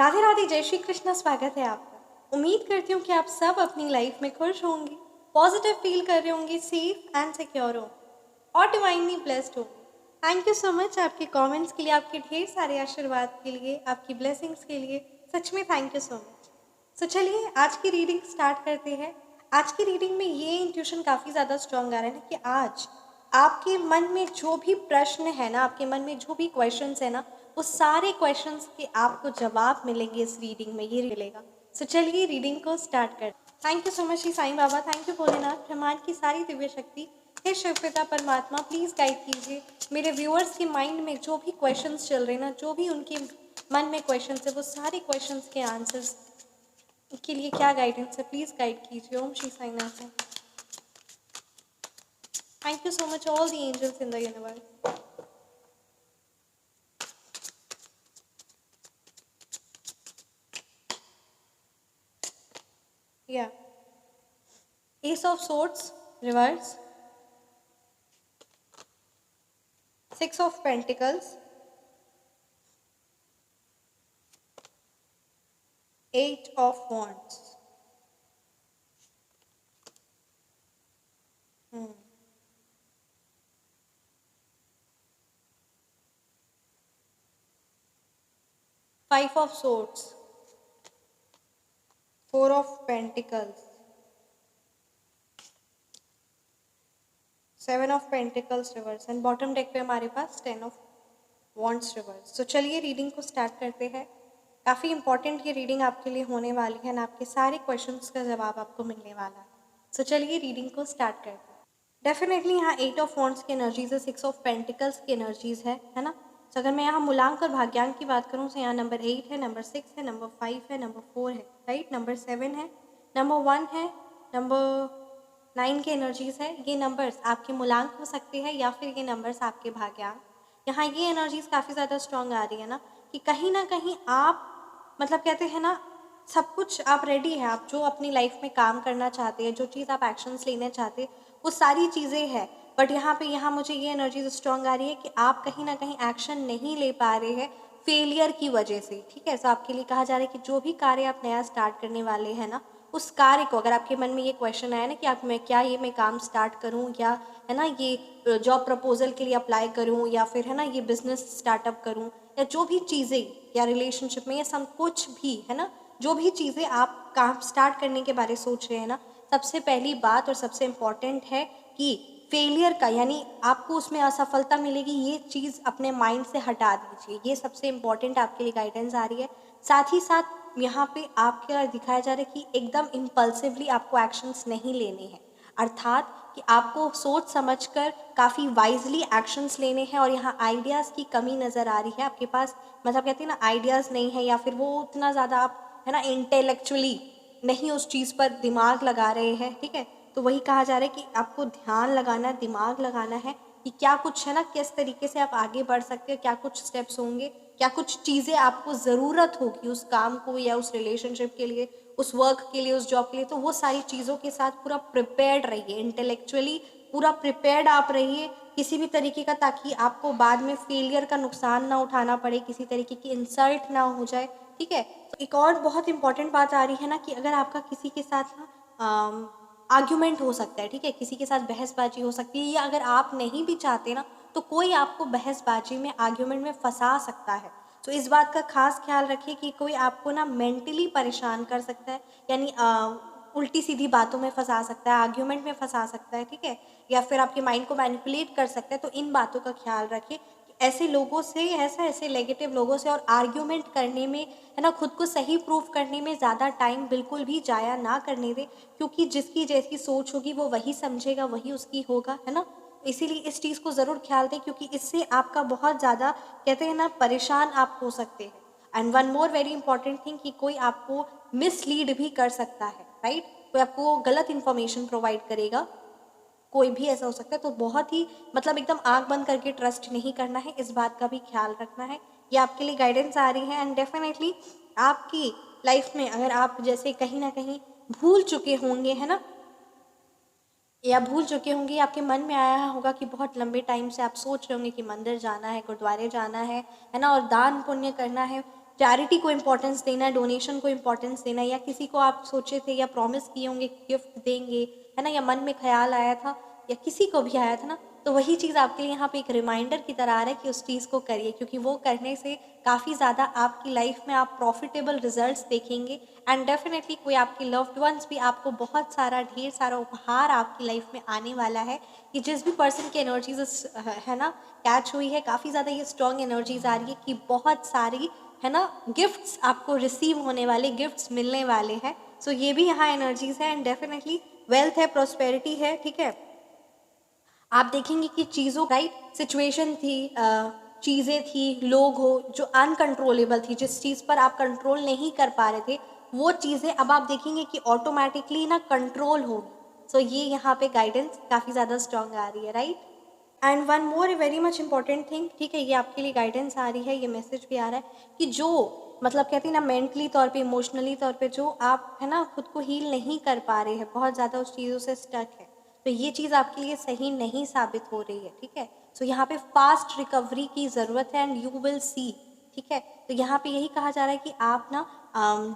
राधे राधे, जय श्री कृष्ण। स्वागत है आपका। उम्मीद करती हूँ कि आप सब अपनी लाइफ में खुश होंगे, पॉजिटिव फील कर रहे होंगे, सेफ एंड सिक्योर होंगे और डिवाइनली ब्लेस्ड होंगे। थैंक यू सो मच आपके कमेंट्स के लिए, आपके ढेर सारे आशीर्वाद के लिए, आपकी ब्लेसिंग्स के लिए। सच में थैंक यू सो मच। सो चलिए आज की रीडिंग स्टार्ट करते हैं। आज की रीडिंग में ये इंट्यूशन काफ़ी ज़्यादा स्ट्रॉन्ग आ रहा है ना कि आज आपके मन में जो भी प्रश्न है ना, आपके मन में जो भी क्वेश्चंस है ना, वो सारे क्वेश्चंस के आपको जवाब मिलेंगे इस रीडिंग में, ये मिलेगा। सो चलिए रीडिंग को स्टार्ट कर। Thank you so much Shri Sai Baba, thank you Bholenath, ब्रह्मांड की सारी दिव्य शक्ति, हे शिव पिता परमात्मा, प्लीज़ गाइड कीजिए मेरे व्यूअर्स के माइंड में जो भी क्वेश्चंस चल रहे हैं ना, जो भी उनके मन में क्वेश्चंस है, वो सारे क्वेश्चंस के आंसर्स के लिए क्या गाइडेंस है, प्लीज़ गाइड कीजिए। ओम श्री साईं नाथ। Thank you so much all the angels in the universe. Yeah. Ace of Swords, reverse. Six of Pentacles. Eight of Wands. Five of Swords. Four of Pentacles. Seven of Pentacles reverse and bottom deck पे हमारे पास 10 of Wands reverse। तो चलिए reading को start करते हैं। काफ़ी important ये reading आपके लिए होने वाली है ना, आपके सारे क्वेश्चंस का जवाब आपको मिलने वाला है। तो चलिए रीडिंग को स्टार्ट करते हैं। डेफिनेटली यहाँ 8 ऑफ वॉन्ड्स की एनर्जीज है, 6 ऑफ पेंटिकल्स की एनर्जीज है ना। तो अगर मैं यहाँ मूलांक और भाग्यांक की बात करूँ तो यहाँ नंबर 8 है, नंबर 6 है, नंबर 5 है, नंबर 4 है, राइट, नंबर 7 है, नंबर 1 है, नंबर 9 की एनर्जीज है। ये नंबर्स आपके मूलांक हो सकते हैं या फिर ये नंबर्स आपके भाग्यांक। यहाँ ये एनर्जीज काफ़ी ज़्यादा स्ट्रॉन्ग आ रही है ना कि कहीं ना कहीं आप मतलब कहते हैं ना, सब कुछ आप रेडी है, आप जो अपनी लाइफ में काम करना चाहते हैं, जो चीज़ आप एक्शंस लेना चाहते हैं, वो सारी चीज़ें हैं। बट यहाँ मुझे ये एनर्जी स्ट्रॉन्ग आ रही है कि आप कहीं ना कहीं एक्शन नहीं ले पा रहे हैं फेलियर की वजह से। ठीक है, तो आपके लिए कहा जा रहा है कि जो भी कार्य आप नया स्टार्ट करने वाले हैं ना, उस कार्य को, अगर आपके मन में ये क्वेश्चन आया ना कि आप मैं काम स्टार्ट करूँ, या है ना ये जॉब प्रपोजल के लिए अप्लाई करूँ, या फिर है ना ये बिजनेस स्टार्टअप करूँ, या जो भी चीज़ें, या रिलेशनशिप में, या सब कुछ भी है ना, जो भी चीज़ें आप काम स्टार्ट करने के बारे सोच रहे हैं ना, सबसे पहली बात और सबसे इम्पॉर्टेंट है कि फेलियर का, यानी आपको उसमें असफलता मिलेगी, ये चीज़ अपने माइंड से हटा दीजिए। ये सबसे इम्पॉर्टेंट आपके लिए गाइडेंस आ रही है। साथ ही साथ यहाँ पे आपके दिखाया जा रहा है कि एकदम इम्पल्सिवली आपको एक्शंस नहीं लेने हैं, अर्थात कि आपको सोच समझकर काफ़ी वाइजली एक्शंस लेने हैं। और यहाँ आइडियाज़ की कमी नज़र आ रही है आपके पास, मतलब कहते हैं ना आइडियाज़ नहीं है, या फिर वो उतना ज़्यादा आप है ना इंटेलेक्चुअली नहीं उस चीज़ पर दिमाग लगा रहे हैं। ठीक है, तो वही कहा जा रहा है कि आपको ध्यान लगाना, दिमाग लगाना है कि क्या कुछ है ना, किस तरीके से आप आगे बढ़ सकते हैं, क्या कुछ स्टेप्स होंगे, क्या कुछ चीज़ें आपको ज़रूरत होगी उस काम को या उस रिलेशनशिप के लिए, उस वर्क के लिए, उस जॉब के लिए। तो वो सारी चीज़ों के साथ पूरा प्रिपेयर्ड रहिए, इंटेलेक्चुअली पूरा प्रिपेयर्ड आप रहिए किसी भी तरीके का, ताकि आपको बाद में फेलियर का नुकसान ना उठाना पड़े, किसी तरीके की इंसल्ट ना हो जाए। ठीक है, तो एक और बहुत इंपॉर्टेंट बात आ रही है ना कि अगर आपका किसी के साथ ना आर्ग्यूमेंट हो सकता है, ठीक है, किसी के साथ बहसबाजी हो सकती है, या अगर आप नहीं भी चाहते ना तो कोई आपको बहसबाजी में, आर्ग्यूमेंट में फंसा सकता है। तो इस बात का खास ख्याल रखिए कि कोई आपको ना मेंटली परेशान कर सकता है, यानी उल्टी सीधी बातों में फंसा सकता है, आर्ग्यूमेंट में फंसा सकता है। ठीक है, या फिर आपके माइंड को मैनिपुलेट कर सकता है। तो इन बातों का ख्याल रखिए कि ऐसे लोगों से, ऐसे नेगेटिव लोगों से और आर्ग्यूमेंट करने में, है ना, खुद को सही प्रूफ करने में ज़्यादा टाइम बिल्कुल भी जाया ना करने दें, क्योंकि जिसकी जैसी सोच होगी वो वही समझेगा, वही उसकी होगा, है ना। इसीलिए इस चीज़ को ज़रूर ख्याल दें, क्योंकि इससे आपका बहुत ज़्यादा कहते हैं ना परेशान आप हो सकते हैं। And one more very important thing कि कोई आपको मिसलीड भी कर सकता है, राइट, कोई आपको गलत इन्फॉर्मेशन प्रोवाइड करेगा, कोई भी ऐसा हो सकता है। तो बहुत ही मतलब एकदम आँख बंद करके ट्रस्ट नहीं करना है, इस बात का भी ख्याल रखना है। ये आपके लिए गाइडेंस आ रही है। एंड डेफिनेटली आपकी लाइफ में अगर आप जैसे कहीं ना कहीं भूल चुके होंगे, है ना, या भूल चुके होंगे, आपके मन में आया होगा कि बहुत लंबे टाइम से आप सोच रहे होंगे कि मंदिर जाना है, गुरुद्वारे जाना है ना, और दान पुण्य करना है, चैरिटी को इम्पोर्टेंस देना है, डोनेशन को इम्पोर्टेंस देना है, या किसी को आप सोचे थे या प्रॉमिस किए होंगे गिफ्ट देंगे, है ना, या मन में ख्याल आया था या किसी को भी आया था ना, तो वही चीज़ आपके लिए यहाँ पे एक रिमाइंडर की तरह आ रहा है कि उस चीज़ को करिए, क्योंकि वो करने से काफ़ी ज़्यादा आपकी लाइफ में आप प्रॉफिटेबल रिजल्ट्स देखेंगे। एंड डेफिनेटली कोई आपके लव्ड वंस भी आपको बहुत सारा ढेर सारा उपहार आपकी लाइफ में आने वाला है। कि जिस भी पर्सन की एनर्जीज है ना कैच हुई है, काफ़ी ज़्यादा ये स्ट्रॉन्ग एनर्जीज आ रही है कि बहुत सारी, है ना, गिफ्ट्स आपको रिसीव होने वाले, गिफ्ट्स मिलने वाले हैं। सो ये भी यहाँ एनर्जीज है। एंड डेफिनेटली वेल्थ है, प्रॉस्पेरिटी है, ठीक है। आप देखेंगे कि चीज़ों, राइट, सिचुएशन थी, चीज़ें थी, लोग हो जो अनकंट्रोलेबल थी, जिस चीज़ पर आप कंट्रोल नहीं कर पा रहे थे, वो चीज़ें अब आप देखेंगे कि ऑटोमेटिकली ना कंट्रोल होगी। सो ये यहाँ पे गाइडेंस काफ़ी ज़्यादा स्ट्रॉन्ग आ रही है, right. And one more very much important thing, ठीक है, ये आपके लिए गाइडेंस आ रही है, ये मैसेज भी आ रहा है कि जो मतलब कहते हैं ना मेंटली तौर पे, इमोशनली तौर पे जो आप, है ना, खुद को हील नहीं कर पा रहे हैं, बहुत ज़्यादा उस चीज़ों से स्टक है, तो ये चीज़ आपके लिए सही नहीं साबित हो रही है, ठीक है। सो यहाँ पे फास्ट रिकवरी की ज़रूरत है एंड यू विल सी, ठीक है। तो यहाँ पे यही कहा जा रहा है कि आप ना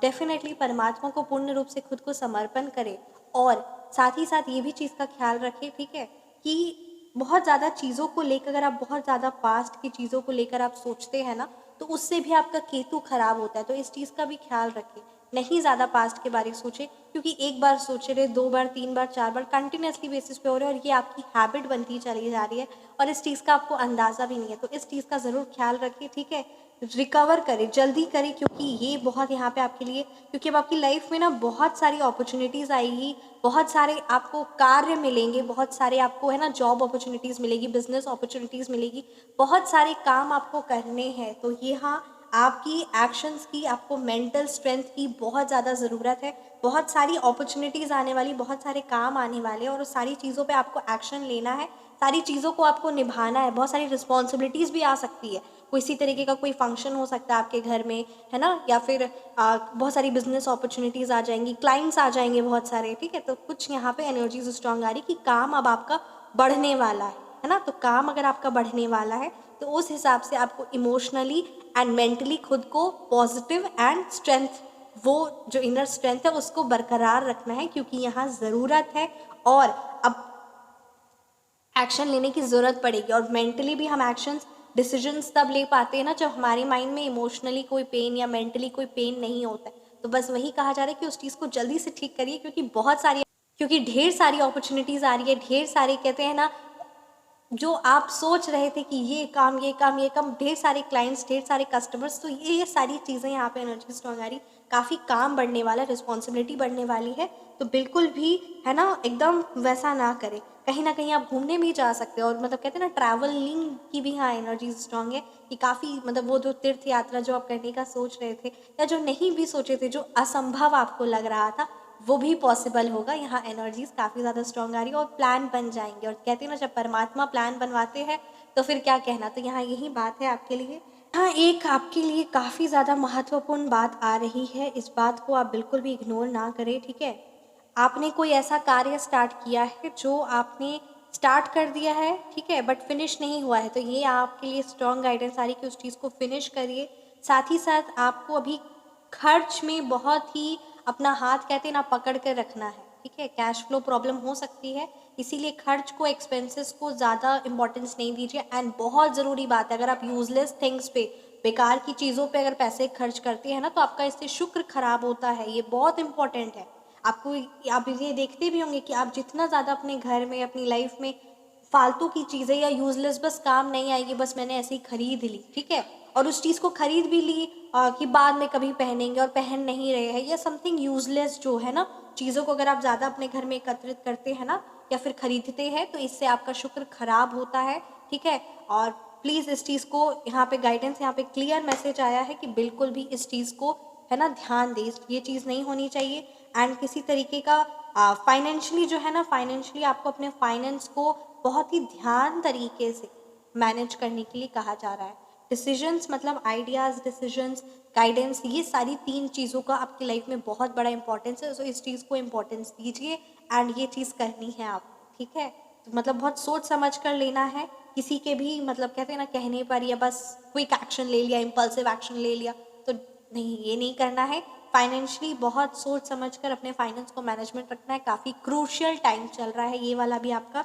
डेफिनेटली परमात्मा को पूर्ण रूप से खुद को समर्पण करें, और साथ ही साथ ये भी चीज़ का ख्याल रखें, ठीक है, कि बहुत ज़्यादा चीज़ों को लेकर, अगर आप बहुत ज़्यादा पास्ट की चीज़ों को लेकर आप सोचते हैं ना, तो उससे भी आपका केतु खराब होता है। तो इस चीज़ का भी ख्याल रखें, नहीं ज़्यादा पास्ट के बारे में सोचें, क्योंकि एक बार सोच रहे, 2 बार, 3 बार, 4 बार कंटिन्यूसली बेसिस पे हो रहे हैं, और ये आपकी हैबिट बनती चली जा रही है, और इस चीज़ का आपको अंदाज़ा भी नहीं है। तो इस चीज़ का ज़रूर ख्याल रखिए, ठीक है। रिकवर करें, जल्दी करें, क्योंकि ये बहुत यहाँ पे आपके लिए, क्योंकि अब आपकी लाइफ में ना बहुत सारी अपॉर्चुनिटीज़ आएगी, बहुत सारे आपको कार्य मिलेंगे, बहुत सारे आपको, है ना, जॉब अपॉर्चुनिटीज़ मिलेगी, बिजनेस अपॉर्चुनिटीज़ मिलेगी, बहुत सारे काम आपको करने हैं। तो ये, हाँ, आपकी एक्शंस की, आपको मेंटल स्ट्रेंथ की बहुत ज़्यादा ज़रूरत है। बहुत सारी अपॉर्चुनिटीज़ आने वाली, बहुत सारे काम आने वाले, और उस सारी चीज़ों पे आपको एक्शन लेना है, सारी चीज़ों को आपको निभाना है, बहुत सारी रिस्पॉन्सिबिलिटीज़ भी आ सकती है, किसी तरीके का कोई फंक्शन हो सकता है आपके घर में, है ना, या फिर बहुत सारी बिजनेस अपॉर्चुनिटीज़ आ जाएंगी, क्लाइंट्स आ जाएंगे बहुत सारे, ठीक है। तो कुछ यहाँ पे एनर्जीज स्ट्रॉन्ग आ रही कि काम अब आपका बढ़ने वाला है ना। तो काम अगर आपका बढ़ने वाला है, तो उस हिसाब से आपको इमोशनली एंड मेंटली खुद को पॉजिटिव एंड स्ट्रेंथ, वो जो इनर स्ट्रेंथ है उसको बरकरार रखना है, क्योंकि यहाँ ज़रूरत है, और अब एक्शन लेने की ज़रूरत पड़ेगी। और मेंटली भी हम एक्शंस, डिसीजंस तब ले पाते हैं ना जब हमारे माइंड में इमोशनली कोई पेन या मेंटली कोई पेन नहीं होता है। तो बस वही कहा जा रहा है कि उस चीज़ को जल्दी से ठीक करिए, क्योंकि ढेर सारी अपॉर्चुनिटीज़ आ रही है, ढेर सारी, कहते हैं ना, जो आप सोच रहे थे कि ये काम, ये काम, ये काम, ढेर सारे क्लाइंट्स, ढेर सारे कस्टमर्स, तो ये सारी चीज़ें यहाँ पे एनर्जी स्ट्रॉन्ग आ रही, काफ़ी काम बढ़ने वाला, रिस्पॉन्सिबिलिटी बढ़ने वाली है। तो बिल्कुल भी, है ना, एकदम वैसा ना करें। कहीं ना कहीं आप घूमने भी जा सकते हो, और मतलब कहते हैं ना ट्रैवलिंग की भी यहाँ एनर्जी स्ट्रॉन्ग है कि काफ़ी, मतलब वो जो तीर्थ यात्रा जो आप करने का सोच रहे थे, या जो नहीं भी सोचे थे, जो असंभव आपको लग रहा था, वो भी पॉसिबल होगा। यहाँ एनर्जीज काफ़ी ज़्यादा स्ट्रॉन्ग आ रही है, और प्लान बन जाएंगे। और कहते हैं ना जब परमात्मा प्लान बनवाते हैं तो फिर क्या कहना। तो यहाँ यही बात है आपके लिए। हाँ, एक आपके लिए काफ़ी ज़्यादा महत्वपूर्ण बात आ रही है, इस बात को आप बिल्कुल भी इग्नोर ना करें, ठीक है। आपने कोई ऐसा कार्य स्टार्ट किया है जो आपने स्टार्ट कर दिया है, ठीक है, बट फिनिश नहीं हुआ है, तो ये आपके लिए स्ट्रॉन्ग गाइडेंस आ रही है कि उस चीज़ को फिनिश करिए। साथ ही साथ आपको अभी खर्च में बहुत ही अपना हाथ, कहते हैं ना, पकड़ कर रखना है, ठीक है। कैश फ्लो प्रॉब्लम हो सकती है, इसीलिए खर्च को, एक्सपेंसेस को ज़्यादा इंपॉर्टेंस नहीं दीजिए। एंड बहुत ज़रूरी बात है, अगर आप यूजलेस थिंग्स पे, बेकार की चीज़ों पे अगर पैसे खर्च करते हैं ना, तो आपका इससे शुक्र खराब होता है, ये बहुत इंपॉर्टेंट है। आपको, आप ये देखते भी होंगे कि आप जितना ज़्यादा अपने घर में, अपनी लाइफ में फालतू की चीज़ें या यूजलेस, बस काम नहीं आएगी, बस मैंने ऐसे ही खरीद ली, ठीक है, और उस चीज़ को खरीद भी ली कि बाद में कभी पहनेंगे और पहन नहीं रहे हैं, या समथिंग यूजलेस जो है ना, चीज़ों को अगर आप ज़्यादा अपने घर में एकत्रित करते हैं ना, या फिर खरीदते हैं, तो इससे आपका शुक्र खराब होता है, ठीक है। और प्लीज़ इस चीज़ को, यहाँ पे गाइडेंस, यहाँ पे क्लियर मैसेज आया है कि बिल्कुल भी इस चीज़ को, है ना, ध्यान दें, ये चीज़ नहीं होनी चाहिए। एंड किसी तरीके का फाइनेंशियली जो है ना, फाइनेंशियली आपको अपने फाइनेंस को बहुत ही ध्यान तरीके से मैनेज करने के लिए कहा जा रहा है। डिसीजंस, मतलब आइडियाज़, डिसीजंस, गाइडेंस, ये सारी 3 चीज़ों का आपकी लाइफ में बहुत बड़ा इंपॉर्टेंस है। सो इस चीज़ को इम्पोर्टेंस दीजिए, एंड ये चीज़ करनी है आपको, ठीक है। तो मतलब बहुत सोच समझ कर लेना है, किसी के भी, मतलब कहते हैं ना, कहने पर या बस क्विक एक्शन ले लिया, इम्पल्सिव एक्शन ले लिया, तो नहीं, ये नहीं करना है। फाइनेंशियली बहुत सोच समझ कर अपने फाइनेंस को मैनेजमेंट रखना है। काफ़ी क्रूशियल टाइम चल रहा है ये वाला भी आपका,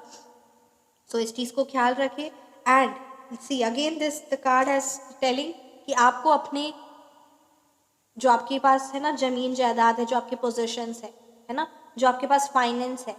सो इस चीज़ को ख्याल रखिए। And see again this the card has telling कि आपको अपने जो आपके पास है ना ज़मीन जायदाद है, जो आपके पोजेशंस है ना, जो आपके पास फाइनेंस है,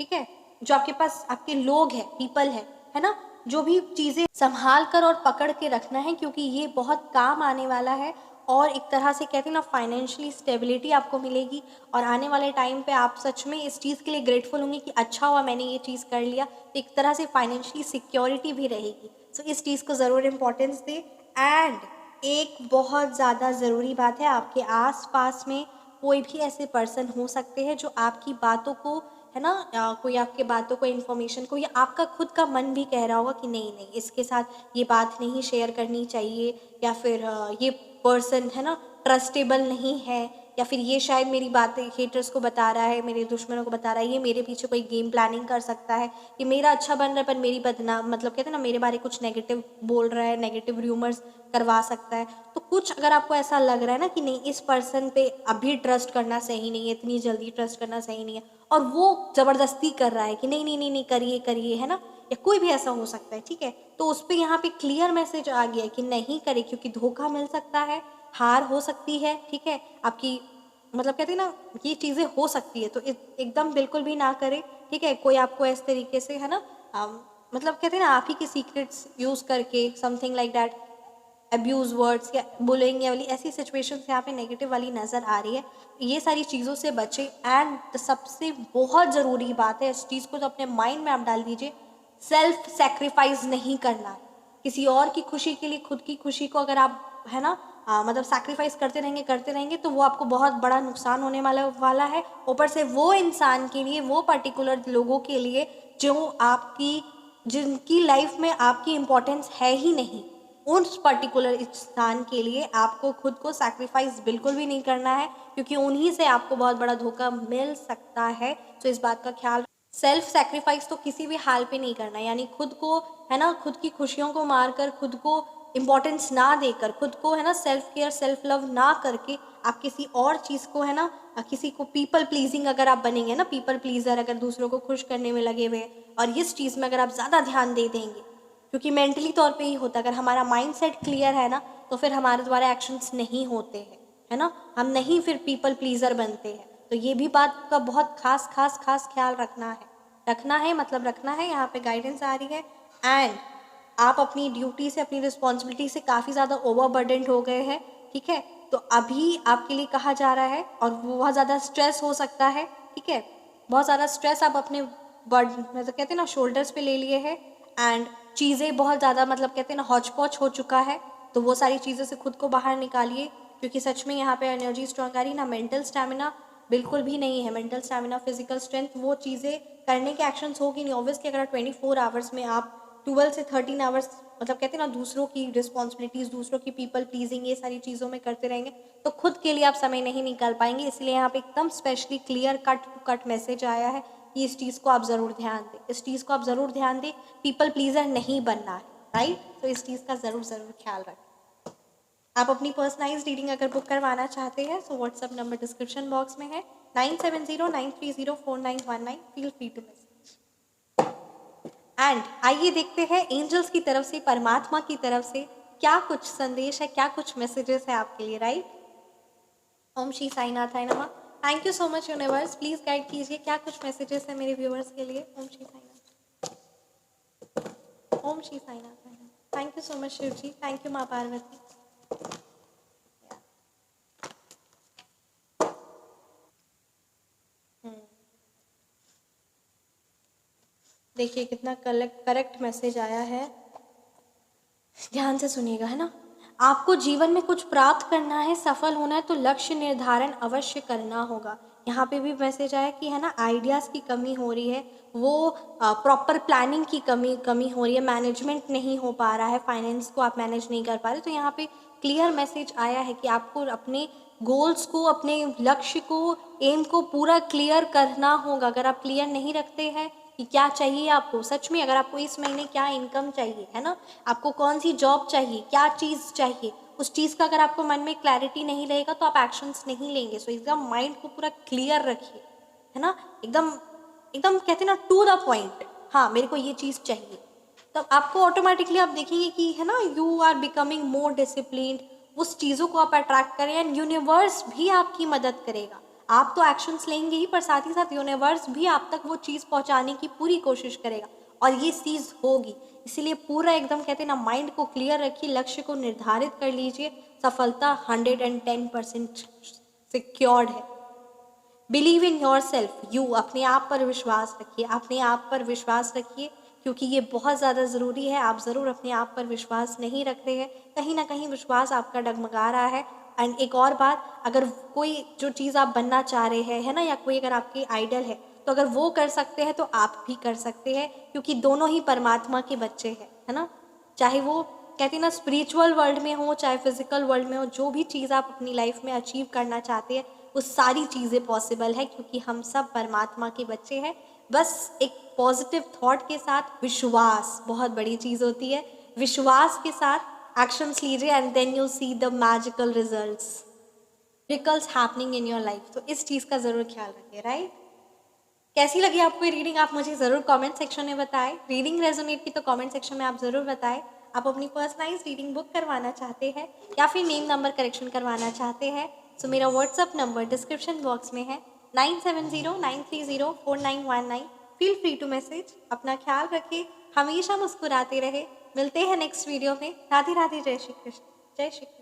ठीक है, जो आपके पास आपके लोग हैं, पीपल है ना, जो भी चीज़ें संभाल कर और पकड़ के रखना है, क्योंकि ये बहुत काम आने वाला है। और एक तरह से कहते हैं ना फाइनेंशियली स्टेबिलिटी आपको मिलेगी, और आने वाले टाइम पे आप सच में इस चीज़ के लिए ग्रेटफुल होंगे कि अच्छा हुआ मैंने ये चीज़ कर लिया। तो एक तरह से फाइनेंशियली सिक्योरिटी भी रहेगी। सो इस चीज़ को ज़रूर इम्पोर्टेंस दे। एंड एक बहुत ज़्यादा ज़रूरी बात है, आपके आसपास में कोई भी ऐसे पर्सन हो सकते हैं जो आपकी बातों को है ना कोई आपके बातों को इन्फॉर्मेशन को या आपका खुद का मन भी कह रहा होगा कि नहीं नहीं इसके साथ ये बात नहीं शेयर करनी चाहिए, या फिर ये पर्सन है ना ट्रस्टेबल नहीं है, या फिर ये शायद मेरी बातें हेटर्स को बता रहा है, मेरे दुश्मनों को बता रहा है, ये मेरे पीछे कोई गेम प्लानिंग कर सकता है, ये मेरा अच्छा बन रहा है पर मेरी बदनाम मतलब कहते हैं ना मेरे बारे कुछ नेगेटिव बोल रहा है, नेगेटिव र्यूमर्स करवा सकता है। तो कुछ अगर आपको ऐसा लग रहा है ना कि नहीं इस पर्सन पे अभी ट्रस्ट करना सही नहीं है, इतनी जल्दी ट्रस्ट करना सही नहीं है, और वो ज़बरदस्ती कर रहा है कि नहीं नहीं नहीं नहीं करिए करिए, है ना, या कोई भी ऐसा हो सकता है, ठीक है, तो उस पर यहाँ पे क्लियर मैसेज आ गया है कि नहीं करे, क्योंकि धोखा मिल सकता है, हार हो सकती है, ठीक है, आपकी मतलब कहते हैं ना ये चीज़ें हो सकती है, तो एकदम बिल्कुल भी ना करें, ठीक है। कोई आपको इस तरीके से है ना मतलब कहते हैं ना आप ही के सीक्रेट्स यूज़ करके something like that abuse words या बुलिंग या वाली ऐसी सिचुएशंस यहाँ पे नेगेटिव वाली नज़र आ रही है। ये सारी चीज़ों से बचें। एंड सबसे बहुत ज़रूरी बात है, इस चीज़ को तो अपने माइंड में आप डाल दीजिए, सेल्फ सेक्रीफाइस नहीं करना है। किसी और की खुशी के लिए खुद की खुशी को अगर आप है ना मतलब सैक्रिफाइस करते रहेंगे तो वो आपको बहुत बड़ा नुकसान होने वाला है। ऊपर से वो इंसान के लिए, वो पर्टिकुलर लोगों के लिए जो आपकी जिनकी लाइफ में आपकी इम्पोर्टेंस है ही नहीं, उस पर्टिकुलर इंसान के लिए आपको खुद को सैक्रिफाइस बिल्कुल भी नहीं करना है, क्योंकि उन्हीं से आपको बहुत बड़ा धोखा मिल सकता है। तो इस बात का ख्याल, सेल्फ सेक्रीफाइस तो किसी भी हाल पे नहीं करना, यानी खुद को है ना खुद की खुशियों को मारकर, खुद को इम्पोर्टेंस ना देकर, खुद को है ना सेल्फ केयर सेल्फ लव ना करके आप किसी और चीज़ को है ना किसी को पीपल प्लीजिंग अगर आप बनेंगे ना, पीपल प्लीजर अगर दूसरों को खुश करने में लगे हुए और इस चीज़ में अगर आप ज़्यादा ध्यान दे देंगे, क्योंकि मेंटली तौर पे ही होता है, अगर हमारा माइंड सेट क्लियर है ना तो फिर हमारे द्वारा एक्शंस नहीं होते हैं, है ना, हम नहीं फिर पीपल प्लीजर बनते हैं। तो ये भी बात का बहुत खास खास खास ख्याल रखना है मतलब रखना है। यहाँ पे गाइडेंस आ रही है। एंड आप अपनी ड्यूटी से, अपनी रिस्पॉन्सिबिलिटी से काफ़ी ज़्यादा ओवरबर्डन्ड हो गए हैं, ठीक है, तो अभी आपके लिए कहा जा रहा है, और वो बहुत ज़्यादा स्ट्रेस हो सकता है, ठीक है, बहुत ज़्यादा स्ट्रेस आप अपने मतलब कहते हैं ना शोल्डर्स पे ले लिए हैं। एंड चीज़ें बहुत ज़्यादा मतलब कहते हैं ना हौच पौच हो चुका है, तो वो सारी चीज़ों से खुद को बाहर निकालिए, क्योंकि सच में यहाँ पे एनर्जी स्ट्रॉन्ग आ रही ना, मेंटल स्टैमिना बिल्कुल भी नहीं है। मेंटल स्टैमिना, फिजिकल स्ट्रेंथ, वो चीज़ें करने के एक्शंस होगी नहीं ऑब्वियसली। अगर 24 आवर्स में आप 12 से 13 आवर्स मतलब कहते हैं ना दूसरों की रिस्पॉन्सिबिलिटीज़, दूसरों की पीपल प्लीजिंग, ये सारी चीज़ों में करते रहेंगे तो खुद के लिए आप समय नहीं निकाल पाएंगे। इसलिए यहाँ पे एकदम specially clear cut to cut message आया है कि इस चीज़ को आप ज़रूर ध्यान दें, इस चीज़ को आप ज़रूर ध्यान दें, पीपल प्लीजर नहीं बनना है, राइट। तो इस चीज़ का ज़रूर ख्याल रखें। आप अपनी पर्सनलाइज रीडिंग अगर बुक करवाना चाहते हैं तो व्हाट्सअप नंबर डिस्क्रिप्शन बॉक्स में है 9709304919। Feel free to message. And आइए देखते हैं एंजल्स की तरफ से, परमात्मा की तरफ से क्या कुछ संदेश है, क्या कुछ मैसेजेस है आपके लिए, राइट। ओम श्री साईनाथाय नमः। Thank you so much universe, please guide कीजिए क्या कुछ मैसेजेस है मेरे व्यूअर्स के लिए। ओम श्री साईनाथ, ओम श्री साईनाथाय नमः। Thank you so much Shiv ji, thank you माँ पार्वती। देखिए कितना करेक्ट मैसेज आया है, ध्यान से सुनिएगा, है ना। आपको जीवन में कुछ प्राप्त करना है, सफल होना है तो लक्ष्य निर्धारण अवश्य करना होगा। यहाँ पे भी मैसेज आया कि है ना आइडियाज़ की कमी हो रही है, वो प्रॉपर प्लानिंग की कमी हो रही है, मैनेजमेंट नहीं हो पा रहा है, फाइनेंस को आप मैनेज नहीं कर पा रहे। तो यहाँ पे क्लियर मैसेज आया है कि आपको अपने गोल्स को, अपने लक्ष्य को, एम को पूरा क्लियर करना होगा। अगर आप क्लियर नहीं रखते हैं कि क्या चाहिए आपको सच में, अगर आपको इस महीने क्या इनकम चाहिए, है ना, आपको कौन सी जॉब चाहिए, क्या चीज़ चाहिए, उस चीज़ का अगर आपको मन में क्लैरिटी नहीं रहेगा तो आप एक्शंस नहीं लेंगे। सो एकदम माइंड को पूरा क्लियर रखिए, है ना, एकदम एकदम कहते हैं ना टू द पॉइंट, हाँ मेरे को ये चीज़ चाहिए। तब आपको ऑटोमेटिकली आप देखेंगे कि है ना you are becoming more disciplined, उस चीज़ों को आप अट्रैक्ट करें एंड यूनिवर्स भी आपकी मदद करेगा। आप तो एक्शंस लेंगे ही पर साथ ही साथ यूनिवर्स भी आप तक वो चीज़ पहुंचाने की पूरी कोशिश करेगा और ये चीज़ होगी। इसीलिए पूरा एकदम कहते हैं ना माइंड को क्लियर रखिए, लक्ष्य को निर्धारित कर लीजिए, सफलता 110% सिक्योर्ड है। Believe in your self, you अपने आप पर विश्वास रखिए, अपने आप पर विश्वास रखिए क्योंकि ये बहुत ज़्यादा ज़रूरी है। आप ज़रूर अपने आप पर विश्वास नहीं रख रहे हैं, कहीं ना कहीं विश्वास आपका डगमगा रहा है। एंड एक और बात, अगर कोई जो चीज़ आप बनना चाह रहे हैं, है ना, या कोई अगर आपकी आइडल है तो अगर वो कर सकते हैं तो आप भी कर सकते हैं क्योंकि दोनों ही परमात्मा के बच्चे हैं, है ना। चाहे वो कहते हैं ना स्पिरिचुअल वर्ल्ड में हो चाहे फिजिकल वर्ल्ड में हो, जो भी चीज़ आप अपनी लाइफ में अचीव करना चाहते हैं वो सारी चीज़ें पॉसिबल है क्योंकि हम सब परमात्मा के बच्चे हैं। बस एक पॉजिटिव थॉट के साथ, विश्वास बहुत बड़ी चीज़ होती है, विश्वास के साथ एक्शंस लीजिए and then you see the magical results miracles happening in your life. तो इस चीज़ का ज़रूर ख्याल रखिए, राइट। कैसी लगी आपको ये रीडिंग आप मुझे ज़रूर कमेंट सेक्शन में बताएं। रीडिंग रेजोनेट की तो कमेंट सेक्शन में आप ज़रूर बताएं। आप अपनी पर्सनलाइज रीडिंग बुक करवाना चाहते हैं या फिर नेम नंबर करेक्शन करवाना चाहते हैं तो मेरा व्हाट्सअप नंबर डिस्क्रिप्शन बॉक्स में है 9709304919। Feel free to message. अपना ख्याल रखें, हमेशा मुस्कुराते रहे। मिलते हैं नेक्स्ट वीडियो में। राधे राधे, जय श्री कृष्ण, जय श्री कृष्ण।